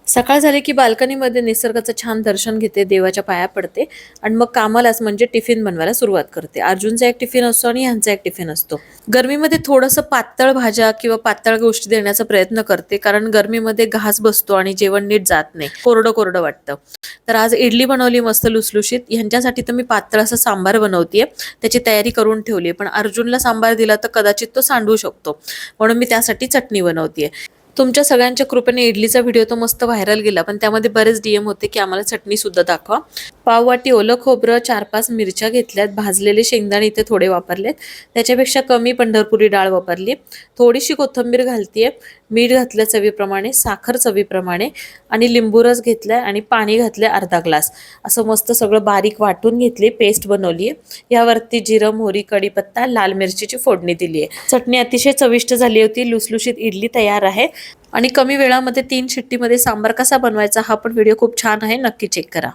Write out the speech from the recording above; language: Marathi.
सकाळ झाली की बाल्कनीमध्ये निसर्गाचं छान दर्शन घेते, देवाच्या पाया पडते आणि मग कामालाच म्हणजे टिफिन बनवायला सुरुवात करते. अर्जुनचा एक टिफिन असतो आणि ह्यांचा एक टिफिन असतो. गरमीमध्ये थोडंसं पातळ भाज्या किंवा पातळ गोष्टी देण्याचा प्रयत्न करते, कारण गरमीमध्ये घास बसतो आणि जेवण नीट जात नाही, कोरडं कोरडं वाटतं. तर आज इडली बनवली मस्त लुसलुशीत. ह्यांच्यासाठी तर मी पातळ असं सांबार बनवतेय, त्याची तयारी करून ठेवली. पण अर्जुनला सांबार दिला तर कदाचित तो सांडू शकतो, म्हणून मी त्यासाठी चटणी बनवतेय. तुमच्या सगळ्यांच्या कृपेने इडलीचा व्हिडिओ तो मस्त व्हायरल गेला, पण त्यामध्ये बरेच डीएम होते की आम्हाला चटणी सुद्धा दाखवा. पाववाटी ओलं खोबरं, 4-5 मिरच्या घेतल्यात, भाजलेले शेंगदाणे इथे थोडे वापरलेत, त्याच्यापेक्षा कमी पंढरपुरी डाळ वापरली. थोडीशी कोथिंबीर घालतीये, मीठ घातलं चवीप्रमाणे, साखर चवीप्रमाणे आणि लिंबू रस घेतलाय आणि पाणी घातले अर्धा ग्लास. असं मस्त सगळं बारीक वाटून घेतली, पेस्ट बनवली. यावरती जिरं, मोहरी, कढीपत्ता, लाल मिरचीची फोडणी दिली आहे. चटणी अतिशय चविष्ट झाली होती. लुसलुशीत इडली तयार आहे आणि कमी वेळामध्ये 3 शिट्टीमध्ये सांबार कसा बनवायचा हा पण व्हिडिओ खूप छान आहे, नक्की चेक करा.